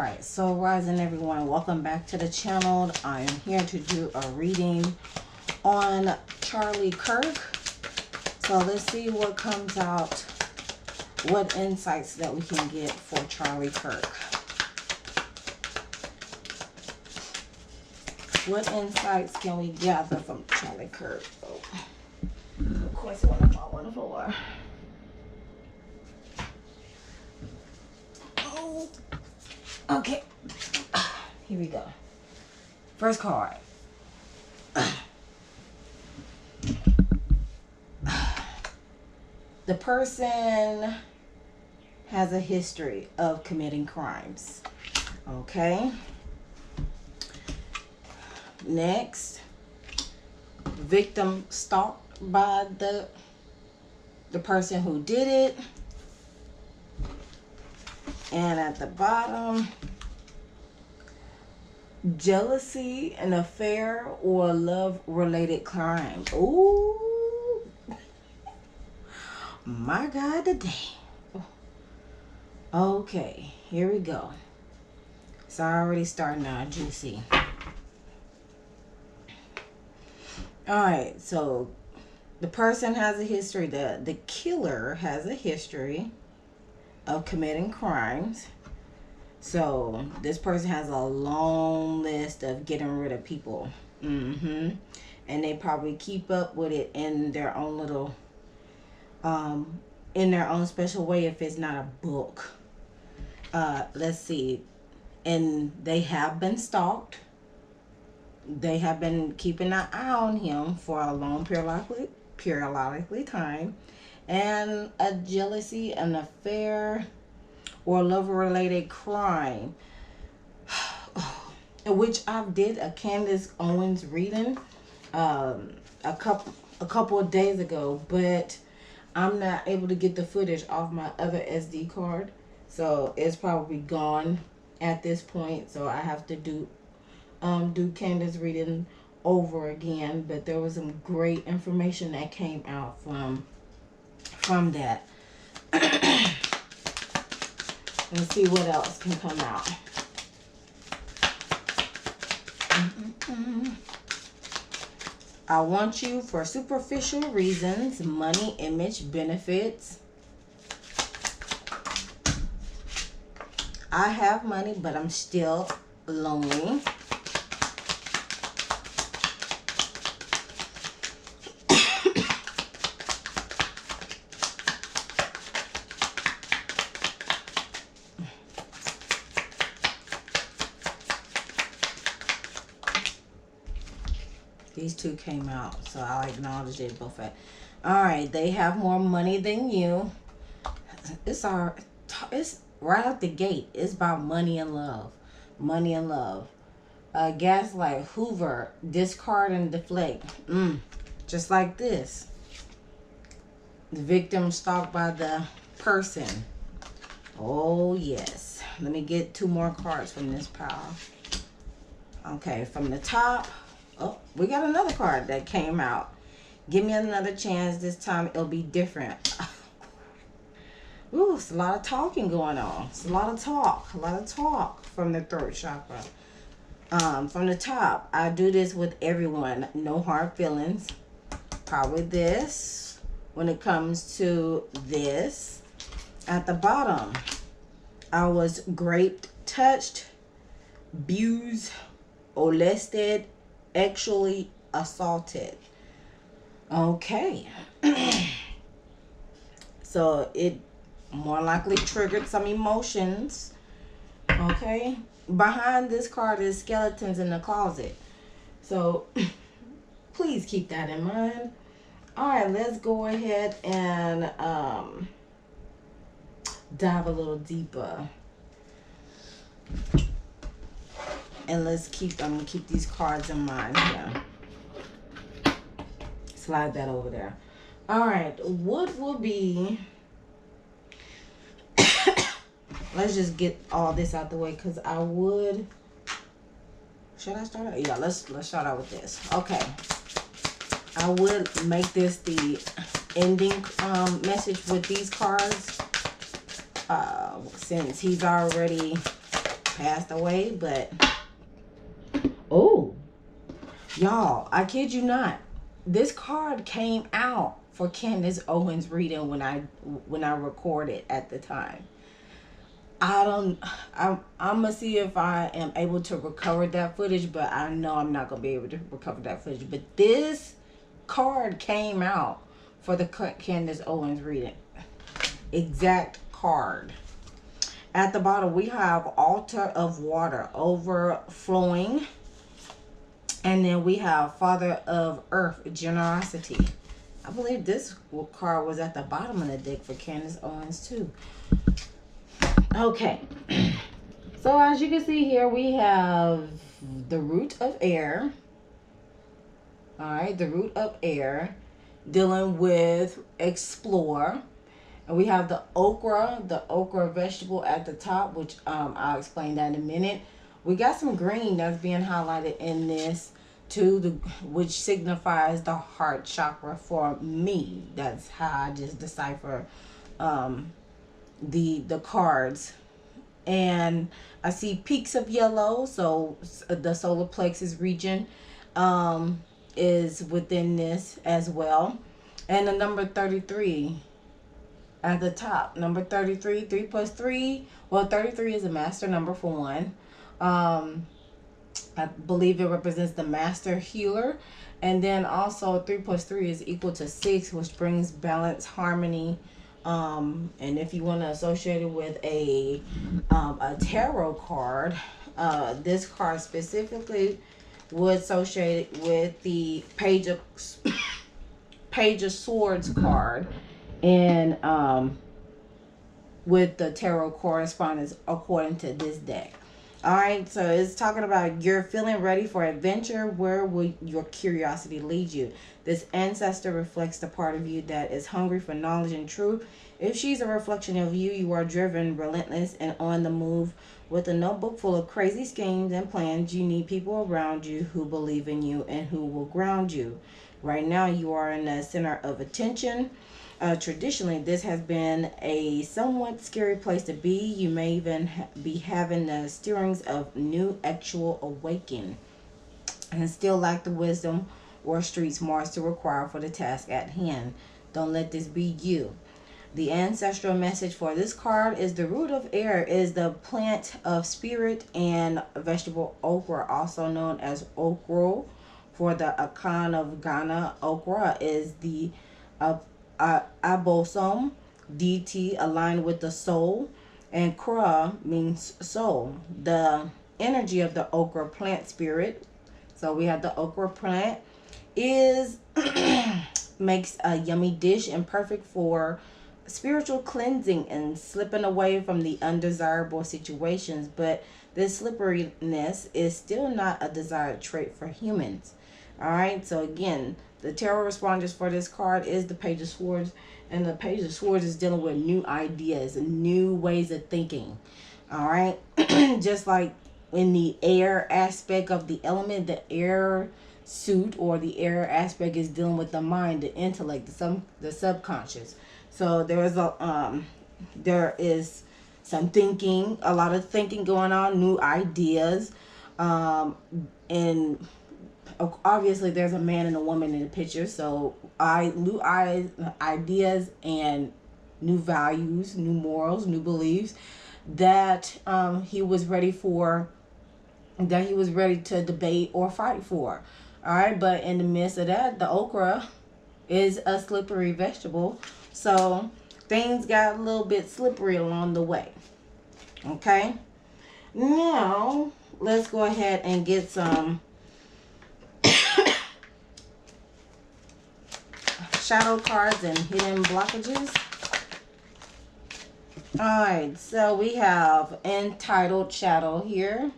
Alright, so rising everyone, welcome back to the channel. I am here to do a reading on Charlie Kirk. So let's see what comes out, what insights that we can get for Charlie Kirk. What insights can we gather from Charlie Kirk? Oh, of course, I want to fall on the floor. Oh, okay. Here we go. First card. The person has a history of committing crimes. Okay. Next, victim stalked by the person who did it. And at the bottom, jealousy, an affair, or love-related crime. Ooh, my God, today. Okay, here we go. It's already starting out juicy. Alright, so the person has a history, the killer has a history of committing crimes. So this person has a long list of getting rid of people. And they probably keep up with it in their own little, in their own special way if it's not a book. Let's see. And they have been stalked. They have been keeping an eye on him for a long periodically time. And a jealousy, an affair, or love-related crime. Which I did a Candace Owens reading a couple of days ago, but I'm not able to get the footage off my other SD card. So it's probably gone at this point. So I have to do Candace reading over again, but there was some great information that came out from that. Let's see what else can come out. I want you for superficial reasons, money, image, benefits. I have money, but I'm still lonely. These two came out, so I'll acknowledge it both. Alright, they have more money than you. It's right out the gate. It's about money and love. Money and love. Gaslight, Hoover, discard and deflect. Just like this. The victim stalked by the person. Oh, yes. Let me get two more cards from this pile. Okay, from the top. Oh, we got another card that came out. Give me another chance. This time it'll be different. Ooh, it's a lot of talking going on. It's a lot of talk. A lot of talk from the throat chakra. From the top, I do this with everyone. No hard feelings. Probably this. When it comes to this. At the bottom, I was raped, touched, abused, molested, actually assaulted. Okay. So it more likely triggered some emotions. Okay. Behind this card is skeletons in the closet. So please keep that in mind. Alright, let's go ahead and dive a little deeper. And I'm gonna keep these cards in mind here. Slide that over there. Alright, what will be... Let's just get all this out the way, because I would... Should I start out? Yeah, let's start out with this. Okay. I would make this the ending message with these cards. Since he's already passed away, but oh, y'all, I kid you not. This card came out for Candace Owens reading when I recorded at the time. I'm gonna see if I am able to recover that footage, but I know I'm not gonna be able to recover that footage. But this card came out for the Candace Owens reading. Exact card. At the bottom we have altar of water overflowing, and then we have Father of Earth, generosity. I believe this card was at the bottom of the deck for Candace Owens too. Okay, so as you can see here, we have the root of air. All right, the root of air, dealing with explore. And we have the okra vegetable at the top, which I'll explain that in a minute. We got some green that's being highlighted in this too, which signifies the heart chakra for me. That's how I just decipher the cards. And I see peaks of yellow, so the solar plexus region is within this as well. And the number 33 at the top. Number 33, 3 plus 3. Well, 33 is a master number for one. I believe it represents the master healer. And then also 3 plus 3 is equal to 6, which brings balance, harmony. And if you want to associate it with a tarot card, this card specifically would associate it with the Page of Swords card, and with the tarot correspondence according to this deck. All right, so it's talking about you're feeling ready for adventure. Where will your curiosity lead you? This ancestor reflects the part of you that is hungry for knowledge and truth. If she's a reflection of you, you are driven, relentless, and on the move. With a notebook full of crazy schemes and plans, you need people around you who believe in you and who will ground you. Right now, you are in the center of attention. Traditionally, this has been a somewhat scary place to be. You may even be having the stirrings of new actual awakening and still lack the wisdom or street smarts to require for the task at hand. Don't let this be you. The ancestral message for this card is the root of air is the plant of spirit and vegetable okra, also known as okra. For the Akan of Ghana, okra is the abosom deity aligned with the soul, and kra means soul. The energy of the okra plant spirit, so we have the okra plant, is makes a yummy dish and perfect for spiritual cleansing and slipping away from the undesirable situations. But this slipperiness is still not a desired trait for humans. All right, so again, the tarot responders for this card is the Page of Swords, and the Page of Swords is dealing with new ideas and new ways of thinking. All right, just like in the air aspect of the element, the air suit or the air aspect is dealing with the mind, the intellect, the subconscious. So there is some thinking, a lot of thinking going on, new ideas, and obviously there's a man and a woman in the picture. So new ideas and new values, new morals, new beliefs that he was ready to debate or fight for. All right, but in the midst of that, the okra is a slippery vegetable. So things got a little bit slippery along the way. Okay. Now, let's go ahead and get some shadow cards and hidden blockages. Alright, so we have entitled shadow here.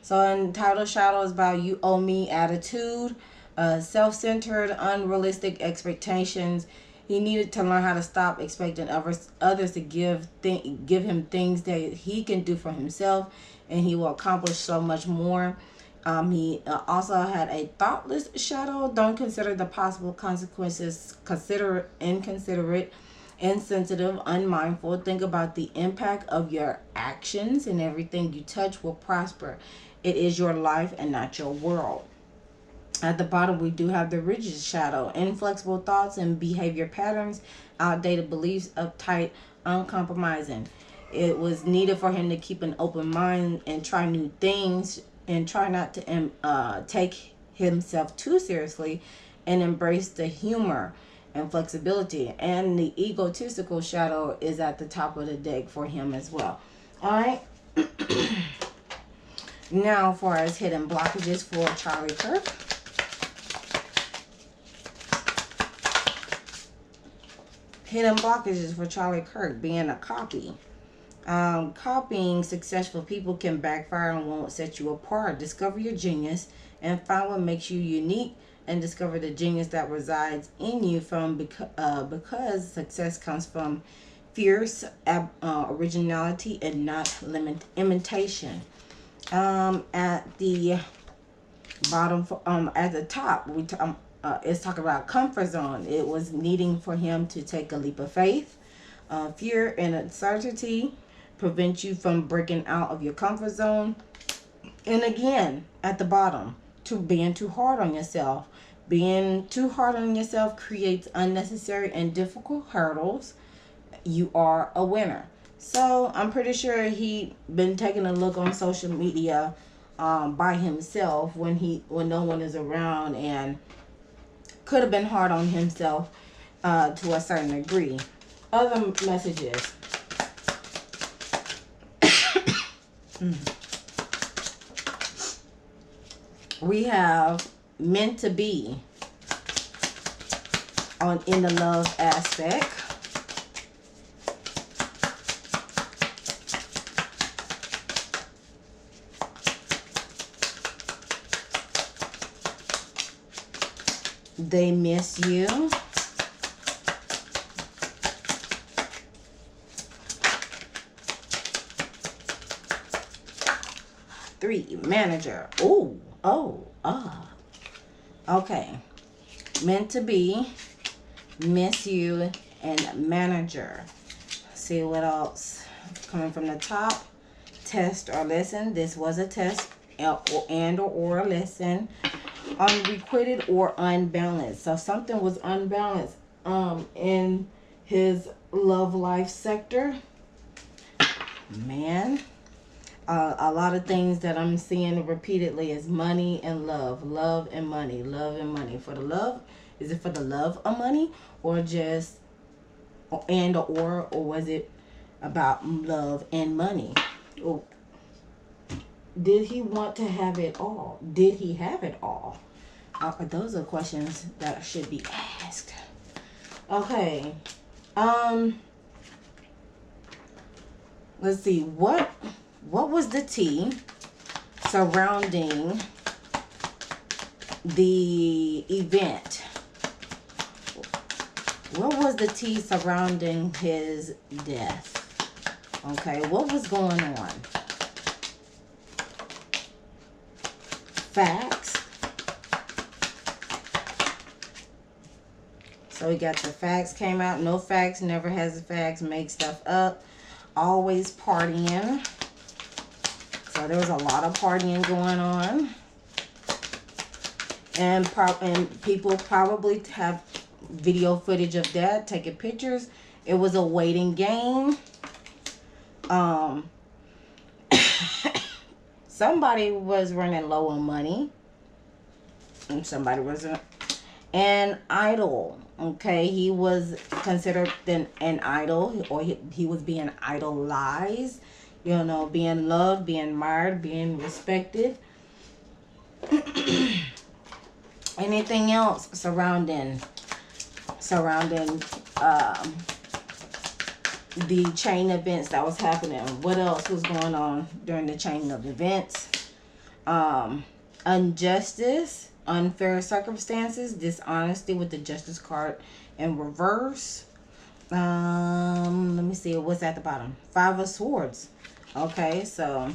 So entitled shadow is about you owe me attitude, self-centered, unrealistic expectations. He needed to learn how to stop expecting others to give him things that he can do for himself, and he will accomplish so much more. He also had a thoughtless shadow. Don't consider the possible consequences. Consider inconsiderate. insensitive, unmindful. Think about the impact of your actions, and everything you touch will prosper. It is your life and not your world. At the bottom, we do have the rigid shadow, inflexible thoughts and behavior patterns, outdated beliefs, uptight, uncompromising. It was needed for him to keep an open mind and try new things, and try not to take himself too seriously, and embrace the humor and flexibility. And the egotistical shadow is at the top of the deck for him as well. All right. Now, for as hidden blockages for Charlie Kirk. Hidden blockages for Charlie Kirk: being a copy. Copying successful people can backfire and won't set you apart. Discover your genius and find what makes you unique, and discover the genius that resides in you because success comes from fierce originality and not imitation. At the bottom, at the top, it's talking about comfort zone. It was needing for him to take a leap of faith. Fear and uncertainty prevent you from breaking out of your comfort zone. And again, at the bottom, to being too hard on yourself. Being too hard on yourself creates unnecessary and difficult hurdles. You are a winner. So I'm pretty sure he been taking a look on social media by himself when no one is around, and could have been hard on himself to a certain degree. Other messages. We have meant to be in the love aspect. They miss you. Three, manager. Okay. Meant to be, miss you, and manager. See what else coming from the top. Test or lesson. This was a test or a lesson. Unrequited or unbalanced. So something was unbalanced in his love life sector. Man. A lot of things that I'm seeing repeatedly is money and love. Love and money. Love and money. For the love, is it for the love of money, or just or was it about love and money? Or did he want to have it all? Did he have it all? Those are questions that should be asked. Okay. Let's see. What was the tea surrounding the event? What was the tea surrounding his death? Okay, what was going on? Facts. So we got the facts came out. No facts, never has the facts, make stuff up. Always partying. So there was a lot of partying going on. And people probably have video footage of that, taking pictures. It was a waiting game. Somebody was running low on money. And somebody was an idol. Okay, he was considered an idol, or he was being idolized. You know, being loved, being admired, being respected. Anything else surrounding the chain events that was happening? What else was going on during the chain of events? Injustice, unfair circumstances, dishonesty with the justice card in reverse. Let me see what's at the bottom. Five of Swords. Okay, so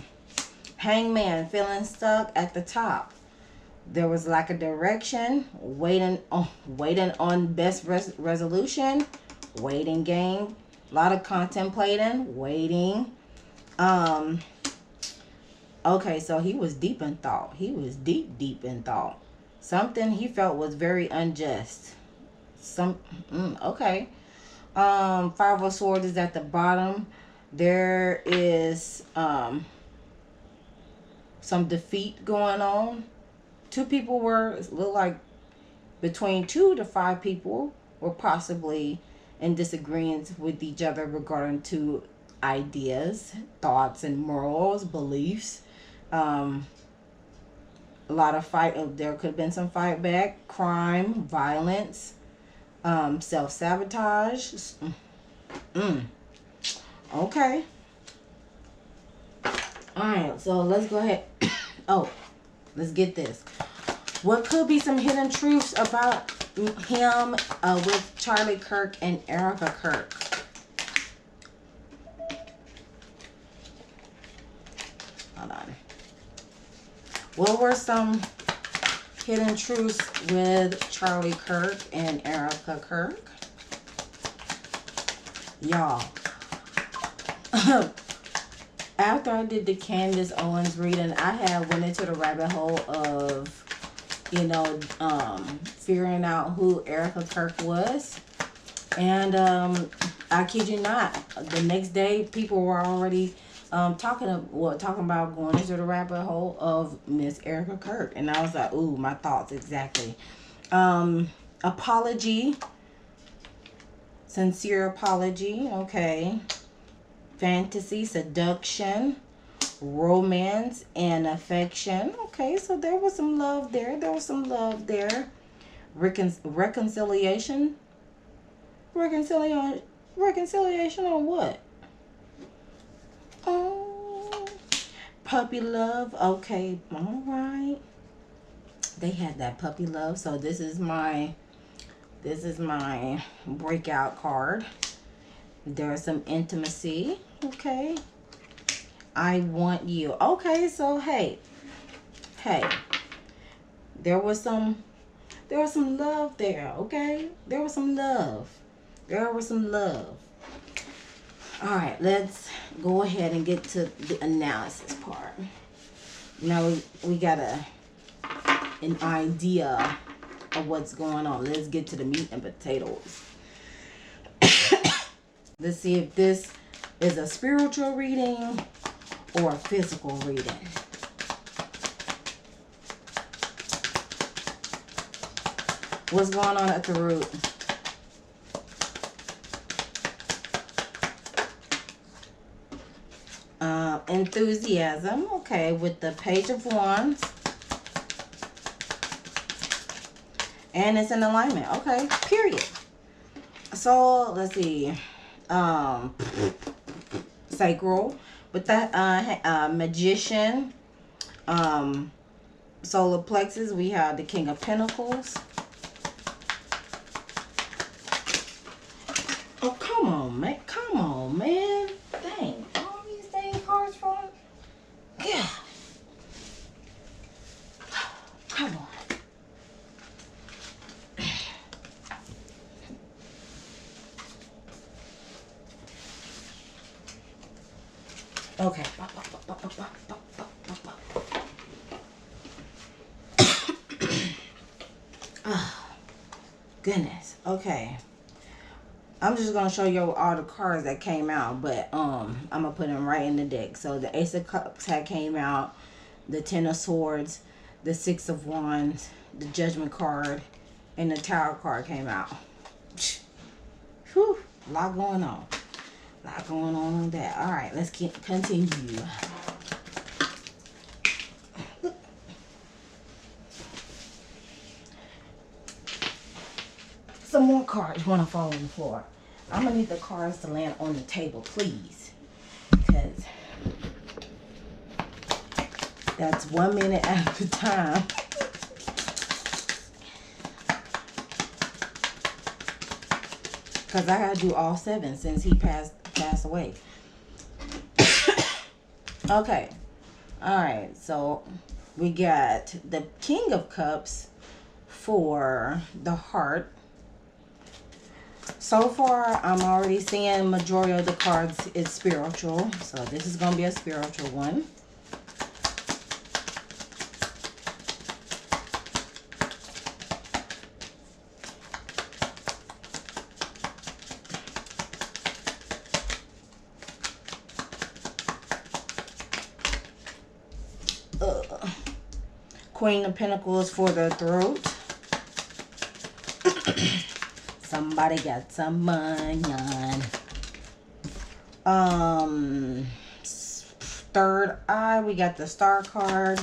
Hangman, feeling stuck at the top. There was lack of direction, waiting on best resolution, Waiting game. A lot of contemplating, waiting. Okay, so he was deep in thought. He was deep in thought. Something he felt was very unjust. Okay. Five of Swords is at the bottom. There is some defeat going on. Two people look like between 2 to 5 people were possibly in disagreement with each other regarding to ideas, thoughts, and morals, beliefs. A lot of fight. There could have been some fight back, crime, violence, self-sabotage. Okay. Alright, so let's go ahead. Oh, let's get this. What could be some hidden truths about him with Charlie Kirk and Erica Kirk? Hold on. What were some hidden truths with Charlie Kirk and Erica Kirk? Y'all. After I did the Candace Owens reading, I had went into the rabbit hole of, figuring out who Erica Kirk was. And I kid you not, the next day people were already talking about going into the rabbit hole of Miss Erica Kirk. And I was like, ooh, my thoughts exactly. Apology. Sincere apology. Okay. Fantasy, seduction, romance, and affection. Okay, so there was some love there. Reconciliation. Reconciliation on what? Oh, puppy love. Okay, all right. They had that puppy love. So this is my breakout card. There's some intimacy. Okay. I want you. Okay, so hey. There was some love there, okay? There was some love. Alright, let's go ahead and get to the analysis part. Now we got an idea of what's going on. Let's get to the meat and potatoes. Let's see if this is a spiritual reading or a physical reading. What's going on at the root? Enthusiasm. Okay, with the Page of Wands. And it's in alignment. Okay, period. So, let's see. Sacral. With that Magician. Solar Plexus. We have the King of Pentacles. Oh, come on, man. Dang. All these dang cards from... Yeah. Come on. Okay. Oh, goodness. Okay. I'm just going to show you all the cards that came out, but I'm going to put them right in the deck. So the Ace of Cups had came out, the Ten of Swords, the Six of Wands, the Judgment card, and the Tower card came out. Whew, a lot going on. With that. All right, let's continue. Some more cards want to fall on the floor. I'm going to need the cards to land on the table, please. Because that's 1 minute at a time. Because I got to do all 7 since he passed away. Okay. Alright, so we got the King of Cups for the heart. So far, I'm already seeing majority of the cards is spiritual. So this is going to be a spiritual one. Queen of Pentacles for the throat. Somebody got some money on. Third eye, we got the Star card.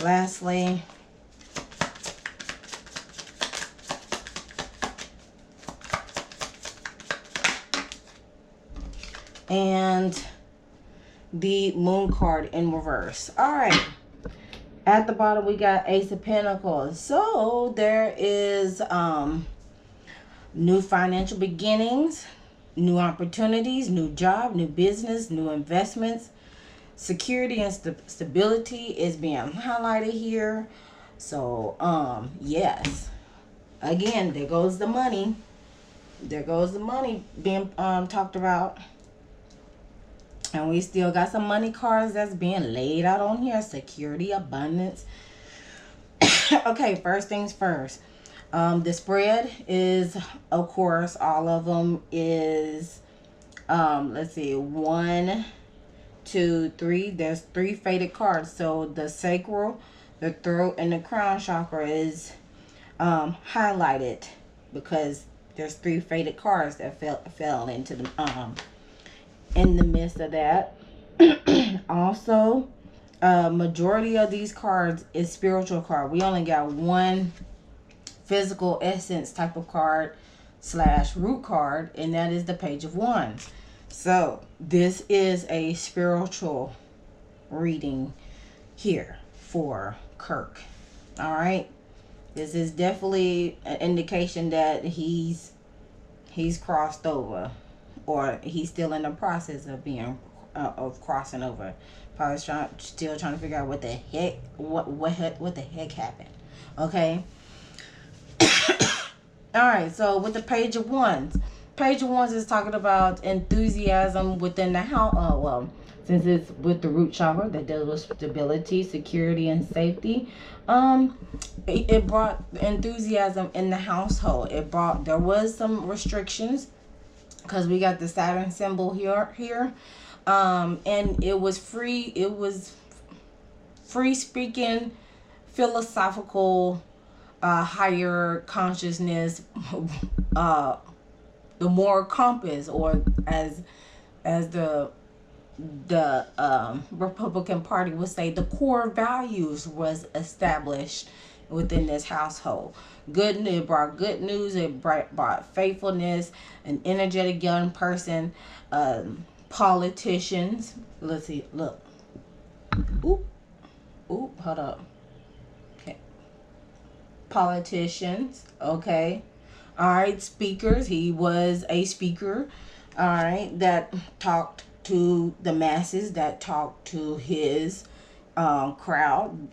Lastly, and the Moon card in reverse. All right. At the bottom, we got Ace of Pentacles. So there is new financial beginnings, new opportunities, new job, new business, new investments. Security and stability is being highlighted here. So, yes. Again, there goes the money. There goes the money being talked about. And we still got some money cards that's being laid out on here. Security, abundance. Okay, first things first. The spread is, of course, all of them is, let's see, 1, 2, 3. There's 3 faded cards. So the sacral, the throat, and the crown chakra is highlighted because there's 3 faded cards that fell into the in the midst of that. Also, majority of these cards is spiritual card. We only got one physical essence type of card / root card, and that is the Page of Wands. So this is a spiritual reading here for KIRK. All right, this is definitely an indication that he's crossed over, or he's still in the process of being of crossing over. Probably still trying to figure out what the heck what the heck happened. Okay. All right. So with the Page of Wands, Page of Wands is talking about enthusiasm within the house. Well, since it's with the root chakra that deals with stability, security, and safety, it brought enthusiasm in the household. There was some restrictions because we got the Saturn symbol here, and it was free speaking, philosophical, higher consciousness, the moral compass, or as the Republican Party would say, the core values was established within this household. It brought good news. It brought faithfulness, an energetic young person, politicians. Let's see. Look. Oop, hold up. Okay. Politicians. Okay. All right. Speakers. He was a speaker. All right. That talked to the masses. That talked to his crowd.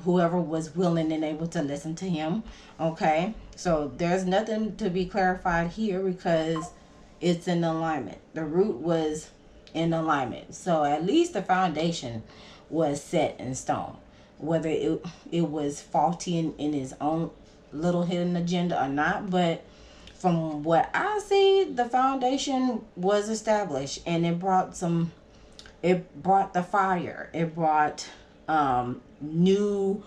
Whoever was willing and able to listen to him. Okay, so there's nothing to be clarified here because it's in alignment. The root was in alignment, so at least the foundation was set in stone. Whether it was faulty in his own little hidden agenda or not, but from what I see, the foundation was established, and it brought the fire. It brought new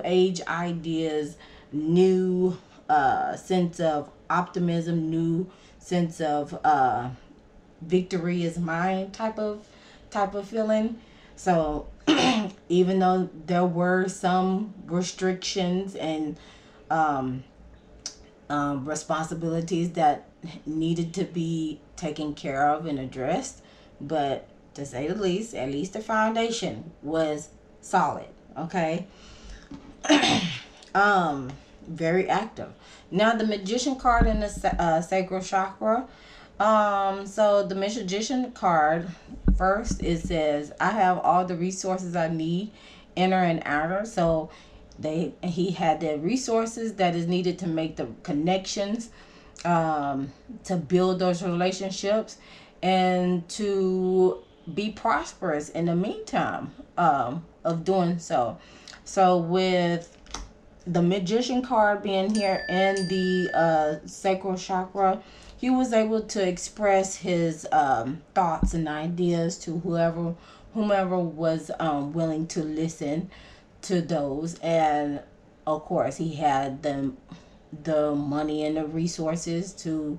age ideas, new sense of optimism, new sense of victory is mine type of feeling. So even though there were some restrictions and responsibilities that needed to be taken care of and addressed, but to say the least, at least the foundation was solid. Okay. Very active. Now the Magician card in the sacral chakra. So the Magician card, first it says, I have all the resources I need, inner and outer. So he had the resources that is needed to make the connections to build those relationships and to be prosperous in the meantime of doing so. So with the magician card being here and the sacral chakra, he was able to express his thoughts and ideas to whomever was willing to listen to those. And of course he had the money and the resources to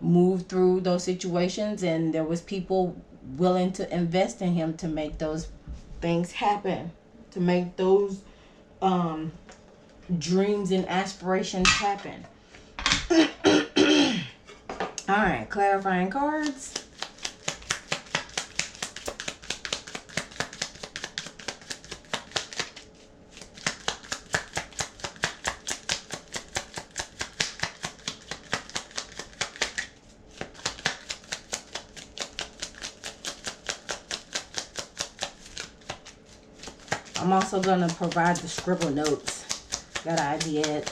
move through those situations, and there was people willing to invest in him to make those things happen, to make those dreams and aspirations happen. All right, clarifying cards. I'm also going to provide the scribble notes that I did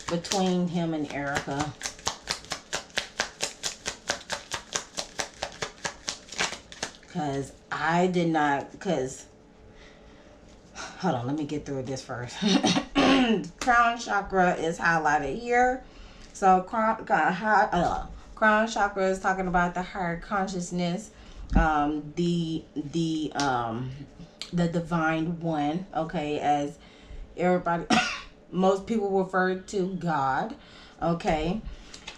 between him and Erica. Because I did not, hold on, let me get through this first. Crown chakra is highlighted here. So crown chakra is talking about the higher consciousness, the divine one, okay, as everybody, most people refer to God, okay.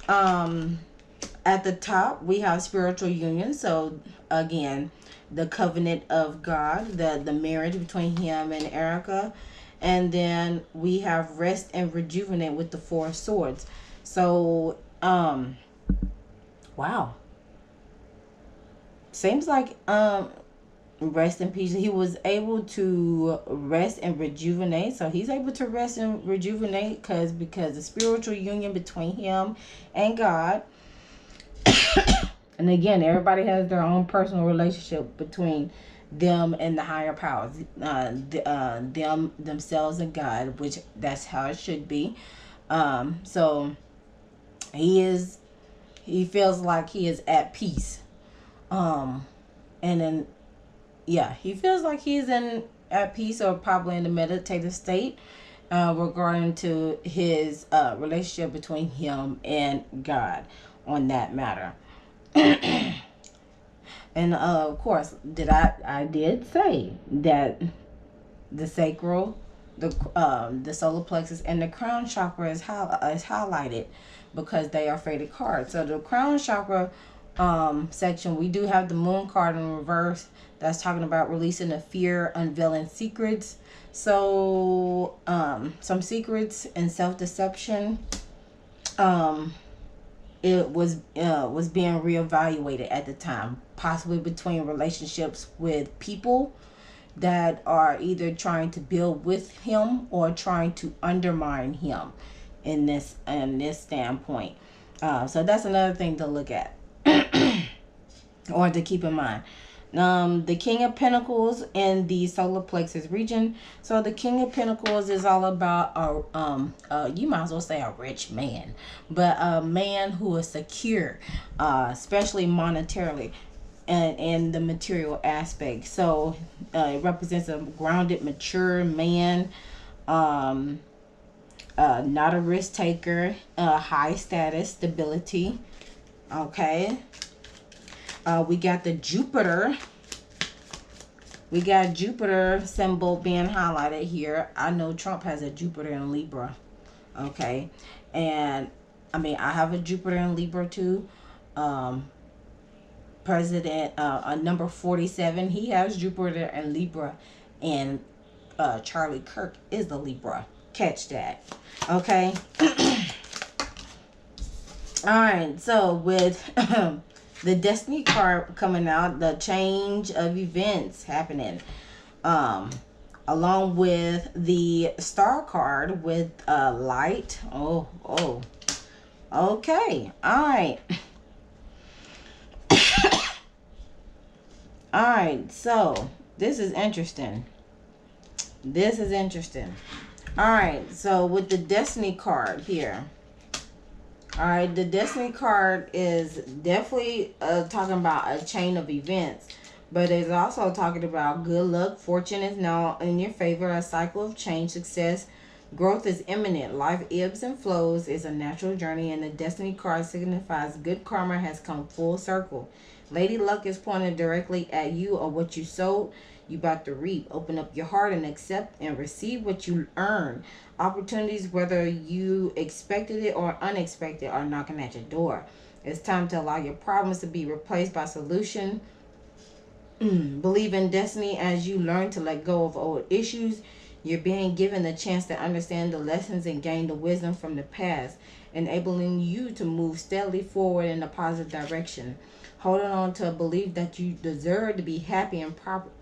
At the top, we have spiritual union. So again, the covenant of God, the marriage between him and Erica. And then we have rest and rejuvenate with the 4 swords. So, wow. Seems like, rest in peace. He was able to rest and rejuvenate. So he's able to rest and rejuvenate because the spiritual union between him and God. And again, everybody has their own personal relationship between them and the higher powers, themselves and God, which that's how it should be. So he feels like he is at peace. And then, yeah, he feels like he's at peace, or probably in a meditative state, regarding to his relationship between him and God on that matter. And of course, I did say that the sacral, the solar plexus, and the crown chakra is highlighted because they are fated cards. So the crown chakra section, we do have the moon card in reverse. That's talking about releasing the fear, unveiling secrets. So some secrets and self-deception. It was being reevaluated at the time, possibly between relationships with people that are either trying to build with him or trying to undermine him in this standpoint. So that's another thing to look at or to keep in mind. The King of Pentacles in the solar plexus region. So the King of Pentacles is all about you might as well say a rich man, but a man who is secure, especially monetarily and in the material aspect. So it represents a grounded, mature man, not a risk taker, high status, stability. Okay. We got the Jupiter. We got Jupiter symbol being highlighted here. I know Trump has a Jupiter in Libra. Okay. And I mean, I have a Jupiter in Libra too. President, number 47, he has Jupiter in Libra. And Charlie Kirk is the Libra. Catch that. Okay. All right. So with the Destiny card coming out, the change of events happening, along with the Star card with light. Oh, okay. All right. All right. So this is interesting. All right. So with the Destiny card here, All right, the Destiny card is definitely talking about a chain of events, but it's also talking about good luck. Fortune is now in your favor. A cycle of change, success, growth is imminent. Life ebbs and flows. Is a natural journey, and the Destiny card signifies good karma has come full circle. Lady Luck is pointed directly at you or what you sowed. You about to reap. Open up your heart and accept and receive what you earn. Opportunities, whether you expected it or unexpected, are knocking at your door. It's time to allow your problems to be replaced by solution. Believe in destiny as you learn to let go of old issues. You're being given the chance to understand the lessons and gain the wisdom from the past, enabling you to move steadily forward in a positive direction. Holding on to a belief that you deserve to be happy and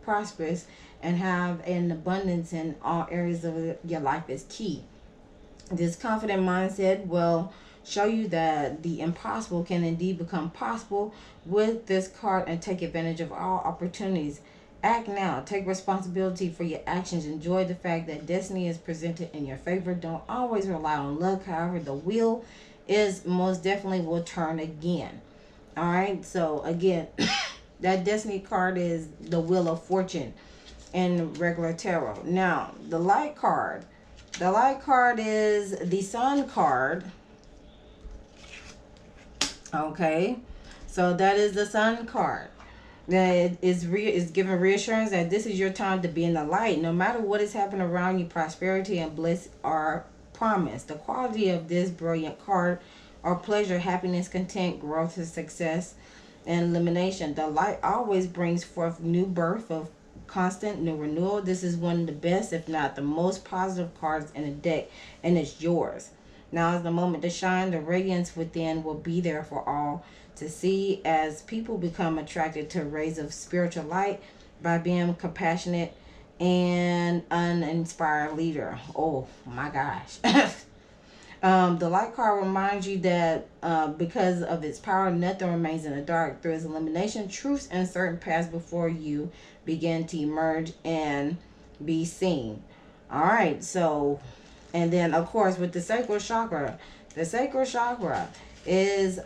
prosperous and have an abundance in all areas of your life is key. This confident mindset will show you that the impossible can indeed become possible with this card and take advantage of all opportunities. Act now. Take responsibility for your actions. Enjoy the fact that destiny is presented in your favor. Don't always rely on luck. However, the wheel is most definitely will turn again. All right. So again, that destiny card is the Wheel of Fortune in regular tarot. Now, the light card. The light card is the Sun card. Okay. So that is the Sun card. That is giving reassurance that this is your time to be in the light. No matter what is happening around you, prosperity and bliss are promised. The quality of this brilliant card are pleasure, happiness, content, growth, and success, and elimination. The light always brings forth new birth of constant new renewal. This is one of the best, if not the most positive cards in the deck, and it's yours. Now is the moment to shine. The radiance within will be there for all to see as people become attracted to rays of spiritual light by being compassionate and uninspired leader. Oh my gosh. The light card reminds you that because of its power, nothing remains in the dark. Through its elimination, truths and certain paths before you begin to emerge and be seen. All right, so, and then of course with the sacral chakra, the sacral chakra is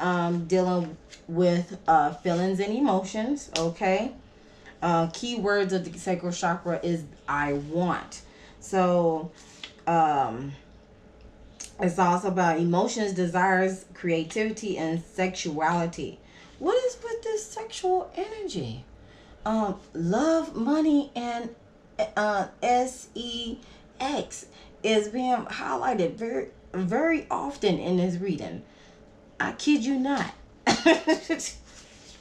dealing with feelings and emotions. Okay, key words of the sacral chakra is I want. So it's also about emotions, desires, creativity, and sexuality. What is with this sexual energy? Love, money, and sex is being highlighted very, very often in this reading. I kid you not.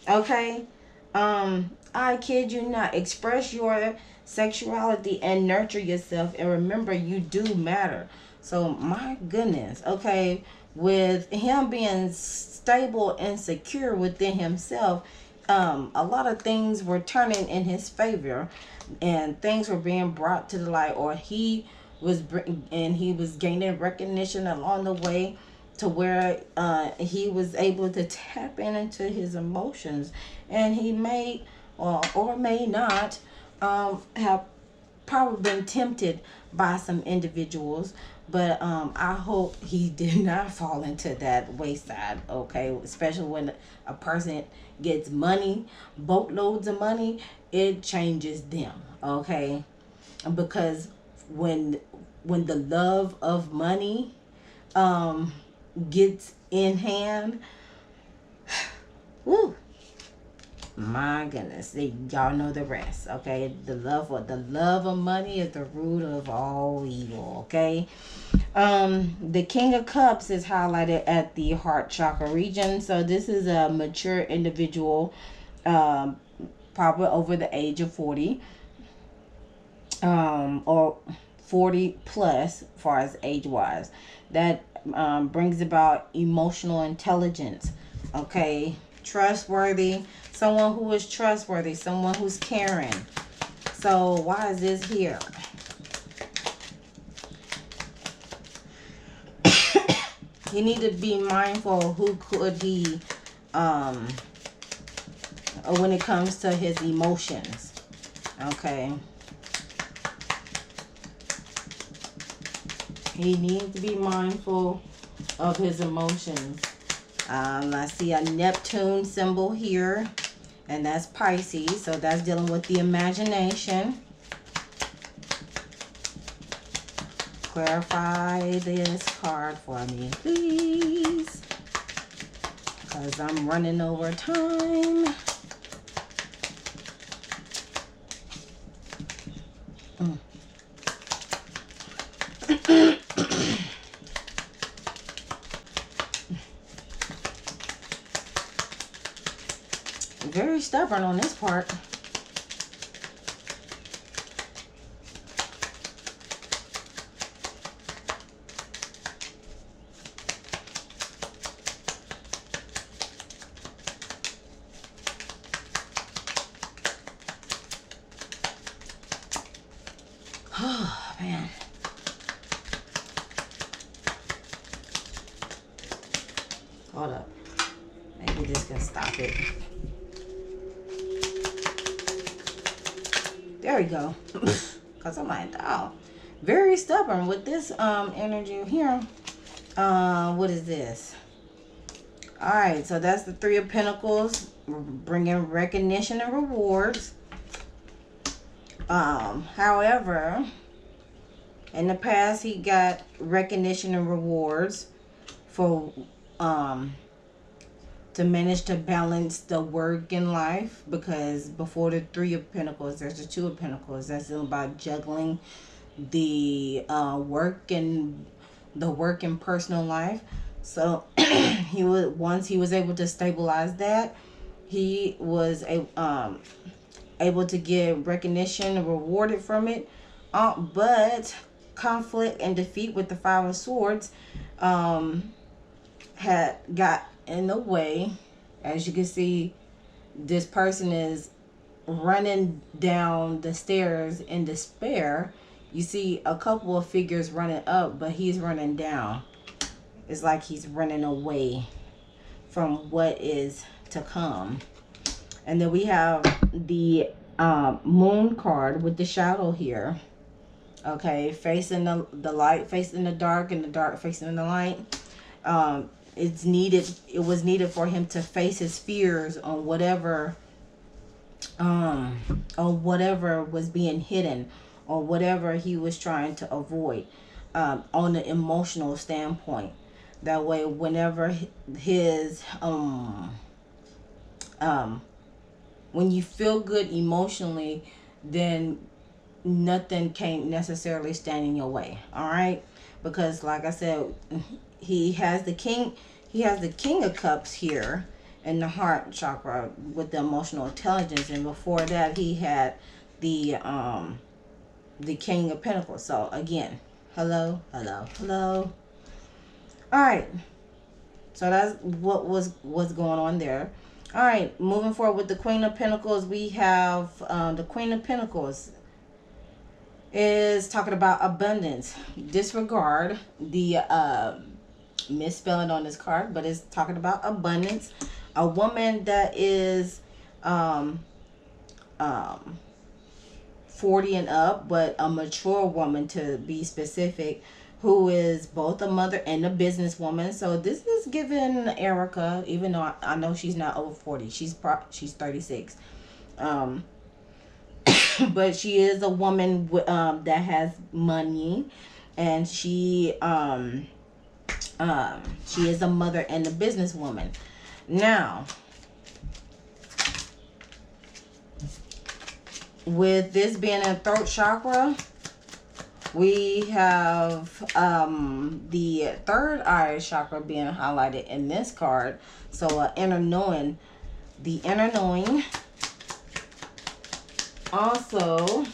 Okay? I kid you not. Express your sexuality and nurture yourself, and remember you do matter. So my goodness, okay, with him being stable and secure within himself, a lot of things were turning in his favor, and things were being brought to the light, or he was gaining recognition along the way, to where he was able to tap into his emotions, and he may or may not have probably been tempted by some individuals, but I hope he did not fall into that wayside. Okay, especially when a person gets money, boatloads of money, it changes them. Okay, because when the love of money gets in hand, woo, my goodness, y'all know the rest. Okay, the love of money is the root of all evil. Okay, the King of Cups is highlighted at the heart chakra region. So this is a mature individual, probably over the age of 40, or 40 plus, as far as age wise. That brings about emotional intelligence. Okay, trustworthy. Someone who is trustworthy, someone who's caring. So why is this here? He need to be mindful who could he when it comes to his emotions. Okay. He needs to be mindful of his emotions. I see a Neptune symbol here, and that's Pisces, so that's dealing with the imagination. Clarify this card for me, please, because I'm running over time. Very stubborn on this part. Oh, man. Hold up. Maybe this can stop it. There we go. Because I'm like, oh, very stubborn with this energy here. What is this? All right, so that's the Three of Pentacles, bringing recognition and rewards. However, in the past, he got recognition and rewards for to manage to balance the work and life, because before the Three of Pentacles, there's the Two of Pentacles. That's about juggling the work and personal life. So once he was able to stabilize that, he was able to get recognition and rewarded from it. But conflict and defeat with the Five of Swords had got in the way. As you can see, this person is running down the stairs in despair. You see a couple of figures running up, but he's running down. It's like he's running away from what is to come. And then we have the Moon card with the shadow here. Okay, facing the light, facing the dark, and the dark facing the light. It was needed for him to face his fears on whatever was being hidden, or whatever he was trying to avoid, on an emotional standpoint. That way, whenever his when you feel good emotionally, then nothing can't necessarily stand in your way. All right, because like I said, he has the King of Cups here in the heart chakra with the emotional intelligence, and before that he had the King of Pentacles. So again, hello. All right, so that's what's going on there. All right, moving forward with the Queen of Pentacles, we have the Queen of Pentacles is talking about abundance. Disregard the misspelling on this card, but it's talking about abundance. A woman that is 40 and up, but a mature woman to be specific, who is both a mother and a businesswoman. So this is giving Erica, even though I know she's not over 40, she's 36, but she is a woman that has money, and she is a mother and a businesswoman. Now, with this being a throat chakra, we have the third eye chakra being highlighted in this card. So inner knowing, the inner knowing. Also,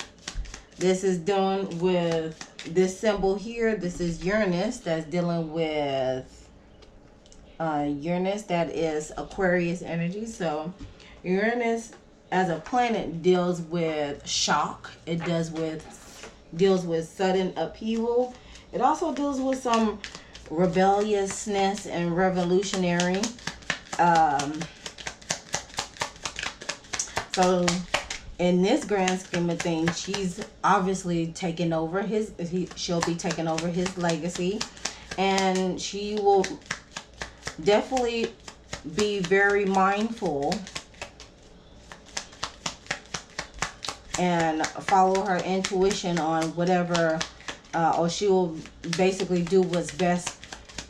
this is done with this symbol here. This is Uranus, that's dealing with Uranus, that is Aquarius energy. So Uranus as a planet deals with shock. It deals with sudden upheaval. It also deals with some rebelliousness and revolutionary. So in this grand scheme of things, she's obviously taking over she'll be taking over his legacy, and she will definitely be very mindful and follow her intuition on whatever, or she will basically do what's best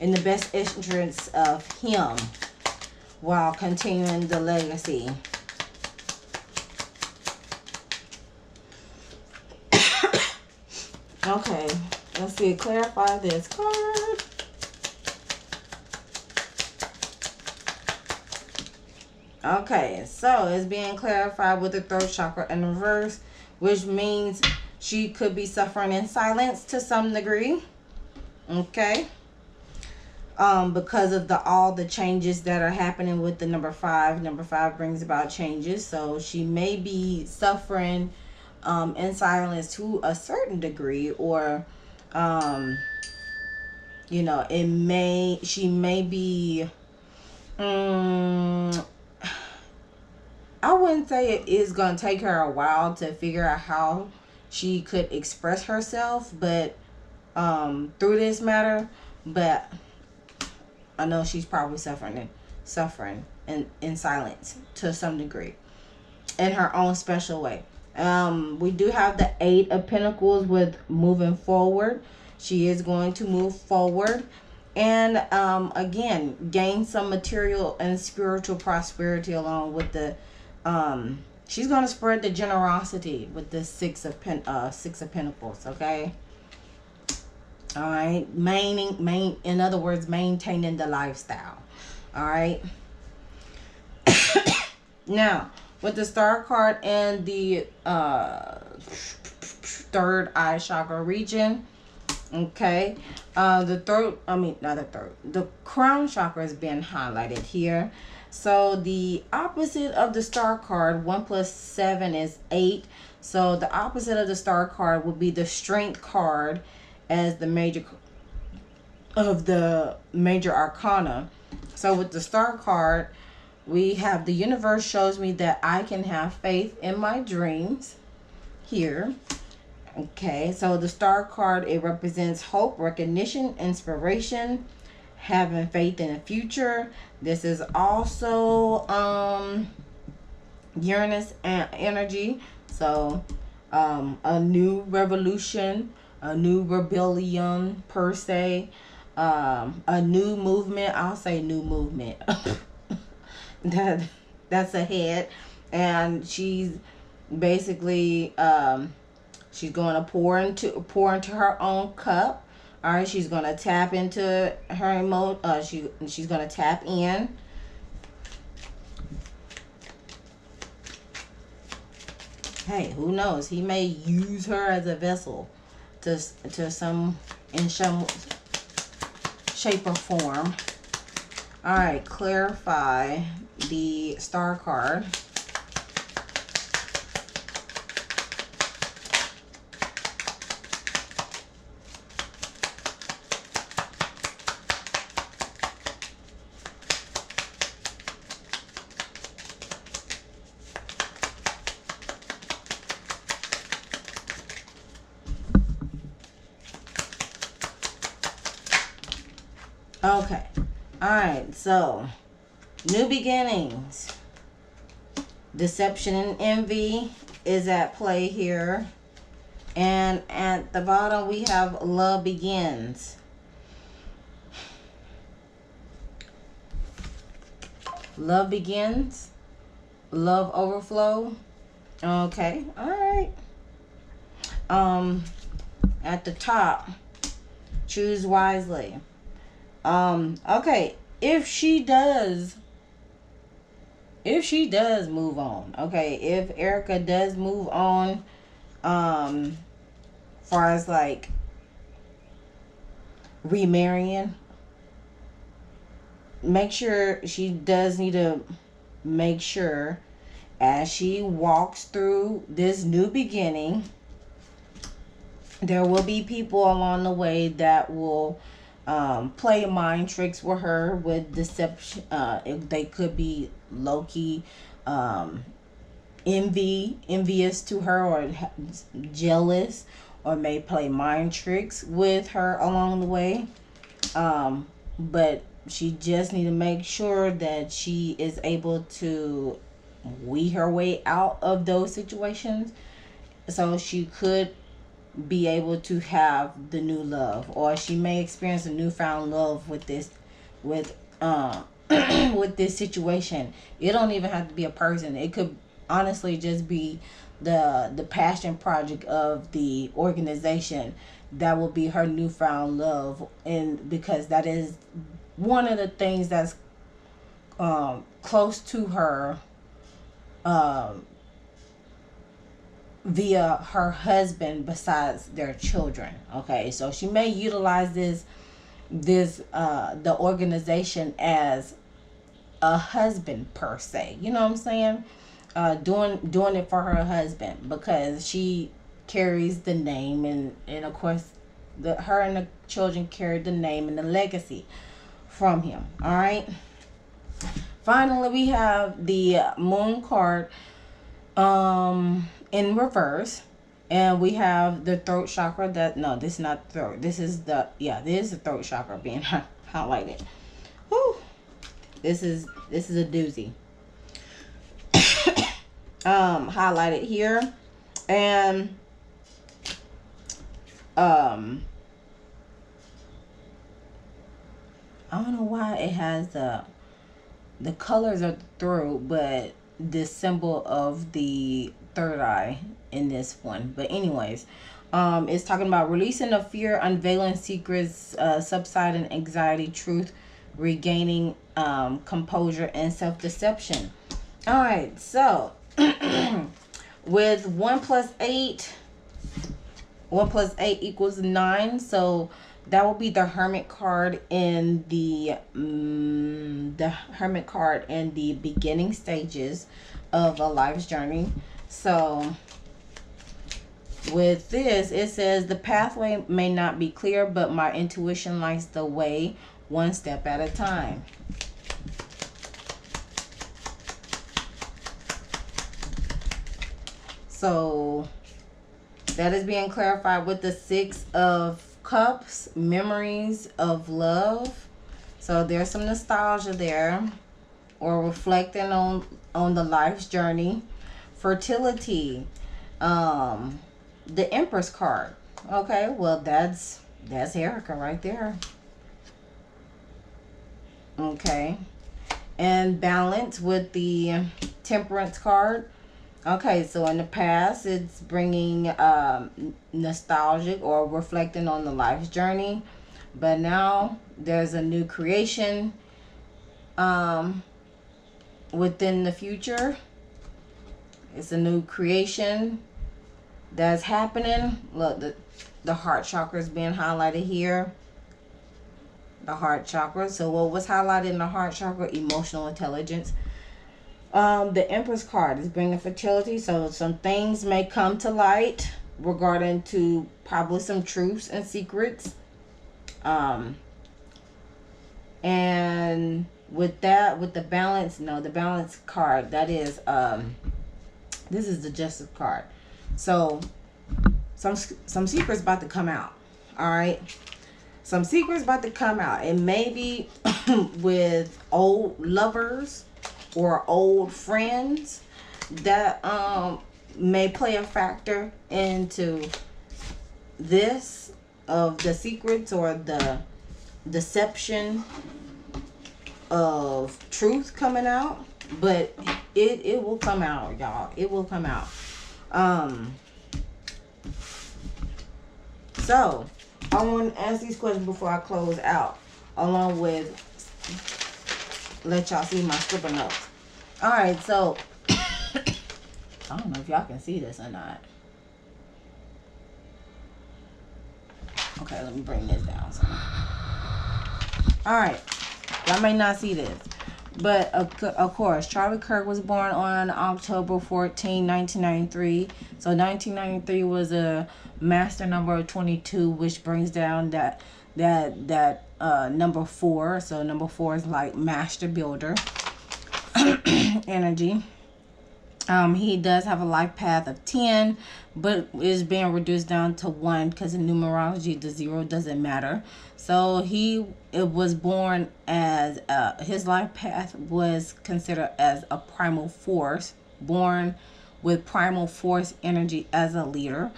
in the best interest of him while continuing the legacy. Okay, let's see, clarify this card. Okay, so it's being clarified with the throat chakra in reverse, which means she could be suffering in silence to some degree. Okay. Because of all the changes that are happening with the number 5. Number 5 brings about changes, so she may be suffering in silence to a certain degree, or you know, she may be I wouldn't say it is going to take her a while to figure out how she could express herself, but through this matter, but I know she's probably suffering in silence to some degree, in her own special way. We do have the 8 of Pentacles with moving forward. She is going to move forward and again gain some material and spiritual prosperity along with the she's going to spread the generosity with the 6 of Pentacles. Okay. All right, in other words, maintaining the lifestyle. All right. Now, with the Star card and the third eye chakra region, okay, the crown chakra is being highlighted here. So the opposite of the Star card, 1 + 7 is 8. So the opposite of the Star card would be the Strength card, as the major arcana. So with the Star card, we have the universe shows me that I can have faith in my dreams here. Okay, so the Star card, it represents hope, recognition, inspiration, having faith in the future. This is also Uranus energy. So a new revolution, a new rebellion per se, a new movement. I'll say new movement. That's ahead, and she's basically she's going to pour into her own cup. All right, she's going to tap into her she's going to tap in. Hey, who knows? He may use her as a vessel in some shape or form. All right, clarify the Star card. Okay. Alright, so new beginnings. Deception and envy is at play here. And at the bottom we have love begins. Love begins. Love overflow. Okay, alright. At the top, choose wisely. Okay, if she does move on, okay, if Erica does move on, far as like remarrying, make sure she does need to make sure as she walks through this new beginning, there will be people along the way that will play mind tricks with her with deception. They could be low-key envious to her, or jealous, or may play mind tricks with her along the way. But She just need to make sure that she is able to weed her way out of those situations, so she could be able to have the new love, or she may experience a newfound love with this, with with this situation. It don't even have to be a person. It could honestly just be the passion project of the organization that will be her newfound love. And because that is one of the things that's close to her, via her husband, besides their children. Okay, so she may utilize this the organization as a husband per se, you know what I'm saying? Doing it for her husband, because she carries the name, and of course her and the children carry the name and the legacy from him. All right, finally we have the moon card in reverse, and we have the throat chakra. That, no, this is not throat, this is the, yeah, this is the throat chakra being highlighted. Whew. This is a doozy. Highlighted here, and I don't know why it has the colors of the throat, but the symbol of the third eye in this one. But anyways, it's talking about releasing the fear, unveiling secrets, subsiding anxiety, truth, regaining composure, and self-deception. All right, so with 1 plus 8, 1 plus 8 equals 9. So that will be the Hermit card in the Hermit card in the beginning stages of a life's journey. So with this, it says the pathway may not be clear, but my intuition lights the way, one step at a time. So that is being clarified with the 6 of Cups, memories of love. So there's some nostalgia there, or reflecting on the life's journey. Fertility, the Empress card. Okay, well that's Erica right there. Okay, and balance with the Temperance card. Okay, so in the past, it's bringing nostalgic or reflecting on the life's journey. But now there's a new creation within the future. It's a new creation that's happening. Look, the heart chakra is being highlighted here. The heart chakra. So what was highlighted in the heart chakra? Emotional intelligence. The Empress card is bringing fertility, so some things may come to light regarding to probably some truths and secrets. And with that, with the balance, no, the balance card, that is this is the Justice card. So some secrets about to come out. All right, some secrets about to come out. It may be with old lovers or old friends that may play a factor into this, of the secrets or the deception of truth coming out. But it will come out, y'all. It will come out. So I want to ask these questions before I close out, along with let y'all see my scribble notes. All right, so I don't know if y'all can see this or not. Okay, let me bring this down some. All right, y'all may not see this, but of course, Charlie Kirk was born on October 14, 1993. So 1993 was a master number of 22, which brings down that number 4. So number 4 is like master builder energy. He does have a life path of 10, but is being reduced down to 1 because in numerology the 0 doesn't matter. So it was born as his life path was considered as a primal force, born with primal force energy as a leader,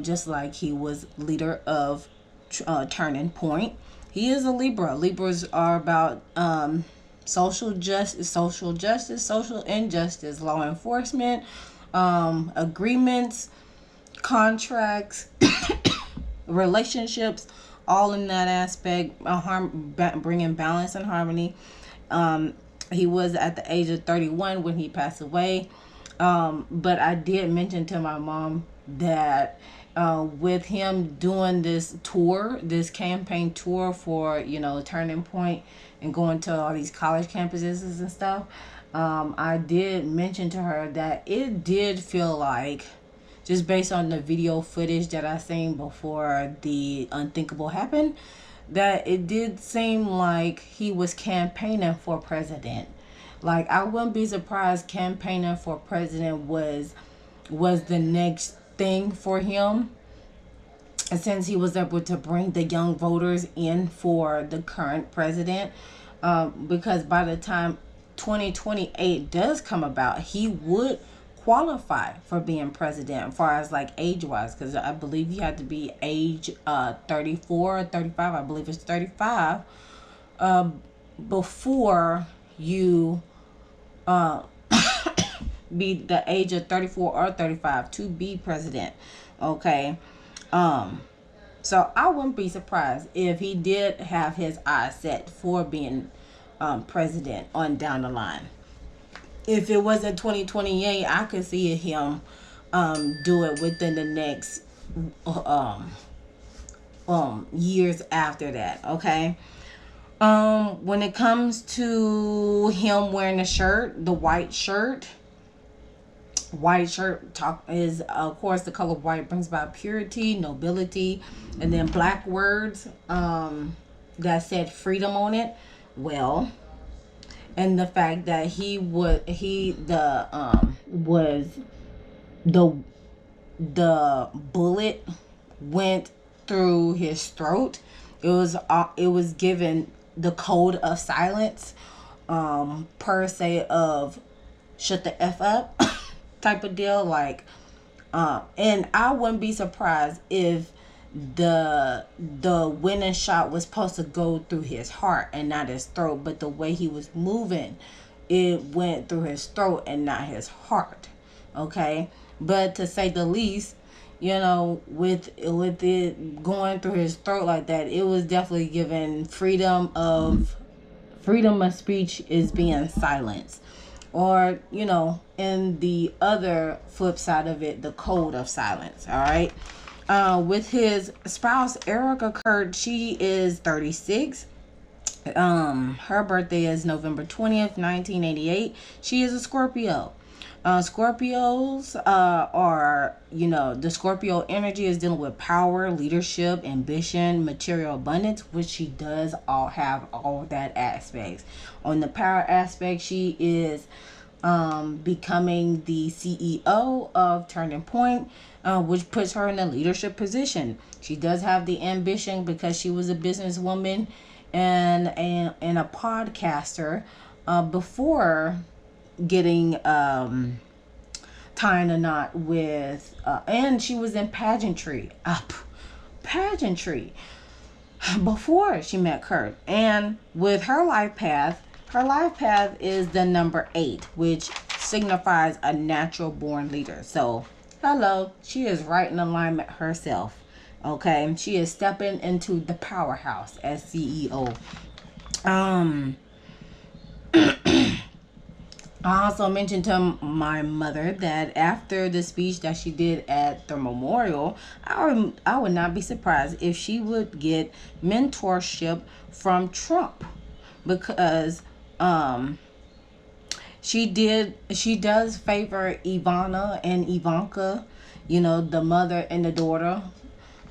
just like he was leader of Turning Point. He is a Libra. Libras are about social justice, social injustice, law enforcement, agreements, contracts, relationships, all in that aspect, bringing balance and harmony. He was at the age of 31 when he passed away. But I did mention to my mom that with him doing this tour, this campaign tour for, Turning Point and going to all these college campuses and stuff, I did mention to her that it did feel like, just based on the video footage that I seen before the unthinkable happened, that it did seem like he was campaigning for president. Like, I wouldn't be surprised campaigning for president was the next thing for him, since he was able to bring the young voters in for the current president. Because by the time 2028 does come about, he would qualify for being president as far as like age wise, because I believe you have to be age 34 or 35. I believe it's 35 before you be the age of 34 or 35 to be president. Okay. So I wouldn't be surprised if he did have his eyes set for being president on down the line. If it wasn't 2028, I could see him do it within the next years after that. Okay. When it comes to him wearing the white shirt is, of course, the color white brings about purity, nobility, and then black words that said freedom on it. Well, and the fact that the bullet went through his throat. It was given the code of silence, per se, of shut the F up type of deal. Like, and I wouldn't be surprised if the winning shot was supposed to go through his heart and not his throat, but the way he was moving, it went through his throat and not his heart. Okay. But to say the least, with it going through his throat like that, it was definitely given freedom of speech is being silenced. Or, in the other flip side of it, the code of silence. All right. With his spouse, Erica Kirk, she is 36. Her birthday is November 20th, 1988. She is a Scorpio. Scorpios are, the Scorpio energy is dealing with power, leadership, ambition, material abundance, which she does have all of that aspects. On the power aspect, she is becoming the CEO of Turning Point, which puts her in a leadership position. She does have the ambition because she was a businesswoman and a podcaster before getting tying a knot with and she was in pageantry before she met Kurt. And with her life path is the number 8, which signifies a natural born leader. So hello, she is right in alignment herself. Okay, she is stepping into the powerhouse as CEO. I also mentioned to my mother that after the speech that she did at the memorial, I would not be surprised if she would get mentorship from Trump, because she does favor Ivana and Ivanka, the mother and the daughter,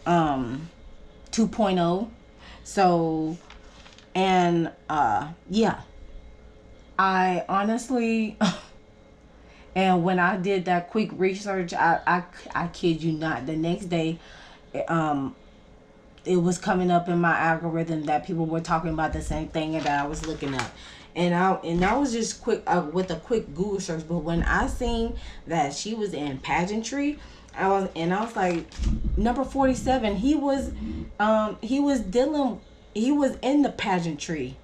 2.0. So, and yeah, I honestly And when I did that quick research, I kid you not, the next day, um, it was coming up in my algorithm that people were talking about the same thing that I was looking up. And I was just quick with a quick Google search. But when I seen that she was in pageantry, I was like, number 47. He was dealing. He was in the pageantry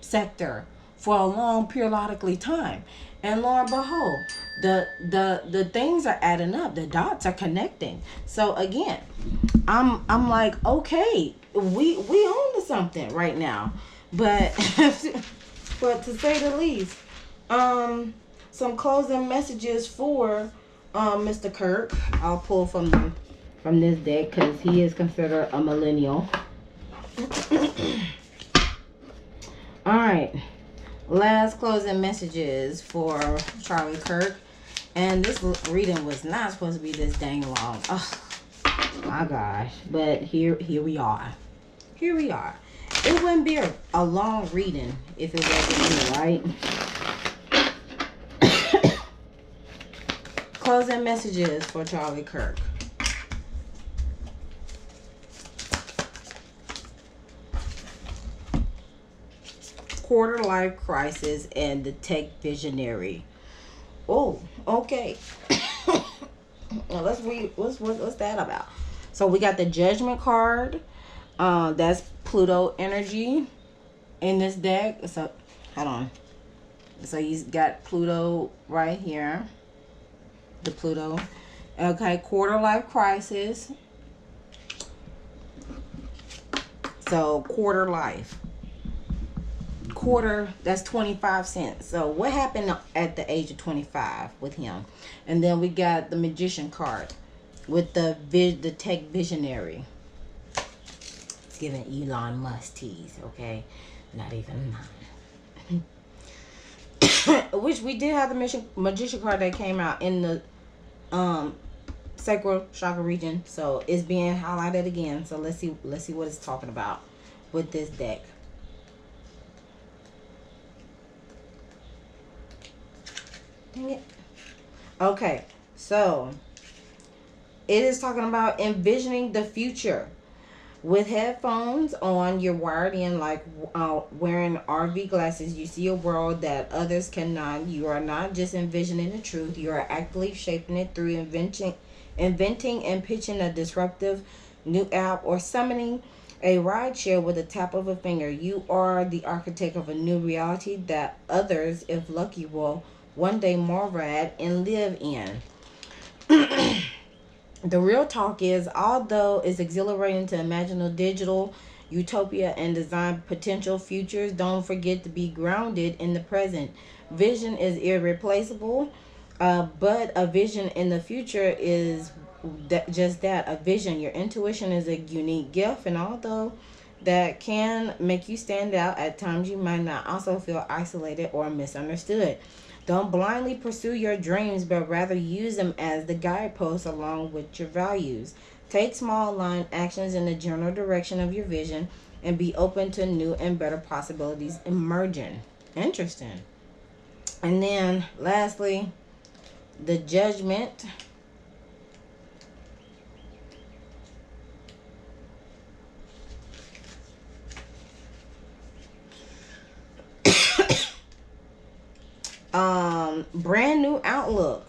sector for a long periodically time, and lo and behold, the things are adding up. The dots are connecting. So again, I'm like, okay, we own to something right now, but but to say the least, some closing messages for Mr. Kirk. I'll pull from this deck because he is considered a millennial. All right, last closing messages for Charlie Kirk, and this reading was not supposed to be this dang long. Oh my gosh, but here we are. Here we are. It wouldn't be a long reading if it wasn't me, right? Closing messages for Charlie Kirk. Quarter life crisis and the tech visionary. Oh, okay. Well, let's read. What's that about? So we got the Judgment card. That's Pluto energy in this deck. So hold on. So he's got Pluto right here. The Pluto. Okay, quarter life crisis. So quarter life. Quarter, that's 25 cents. So what happened at the age of 25 with him? And then we got the Magician card with the tech visionary. It's giving Elon Musk tease, okay? Not even mine. Which we did have the Magician card that came out in the sacral chakra region, so it's being highlighted again. So let's see what it's talking about with this deck. Dang it. Okay, so it is talking about envisioning the future. With headphones on, you're wired in like wearing RV glasses. You see a world that others cannot. You are not just envisioning the truth. You are actively shaping it through inventing and pitching a disruptive new app or summoning a rideshare with a tap of a finger. You are the architect of a new reality that others, if lucky, will one day marvel at and live in. The real talk is, although it's exhilarating to imagine a digital utopia and design potential futures, don't forget to be grounded in the present. Vision is irreplaceable, but a vision in the future is just that, a vision. Your intuition is a unique gift, and although that can make you stand out, at times you might not also feel isolated or misunderstood. Don't blindly pursue your dreams, but rather use them as the guideposts along with your values. Take small aligned actions in the general direction of your vision and be open to new and better possibilities emerging. Interesting. And then lastly, the Judgment. Brand new outlook.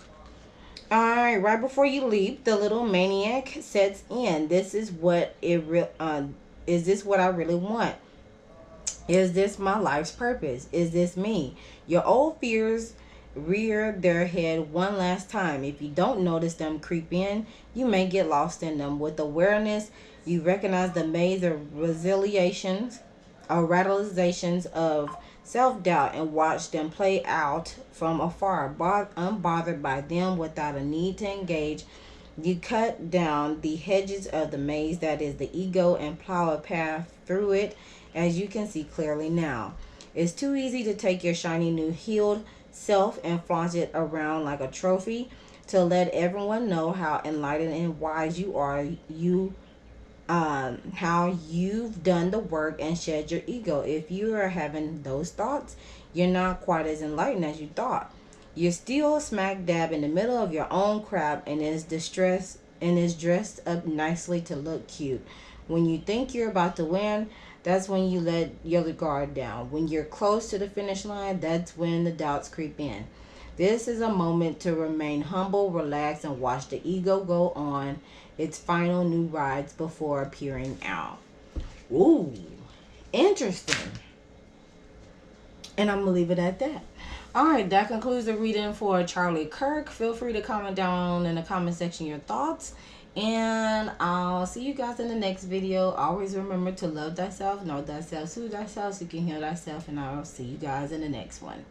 All right, right before you leap, the little maniac sets in. This is what is this what I really want? Is this my life's purpose? Is this me? Your old fears rear their head one last time. If you don't notice them creep in, you may get lost in them. With awareness, you recognize the maze of resiliations or radicalizations of self-doubt and watch them play out from afar, unbothered by them without a need to engage. You cut down the hedges of the maze that is the ego and plow a path through it, as you can see clearly now. It's too easy to take your shiny new healed self and flaunt it around like a trophy to let everyone know how enlightened and wise you are. How you've done the work and shed your ego. If you are having those thoughts, you're not quite as enlightened as you thought. You're still smack dab in the middle of your own crap and is distressed and is dressed up nicely to look cute. When you think you're about to win, that's when you let your guard down. When you're close to the finish line, that's when the doubts creep in. This is a moment to remain humble, relax, and watch the ego go on its final new rides before appearing out. Ooh, interesting. And I'm going to leave it at that. All right, that concludes the reading for Charlie Kirk. Feel free to comment down in the comment section your thoughts. And I'll see you guys in the next video. Always remember to love thyself, know thyself, soothe thyself, so you can heal thyself. And I'll see you guys in the next one.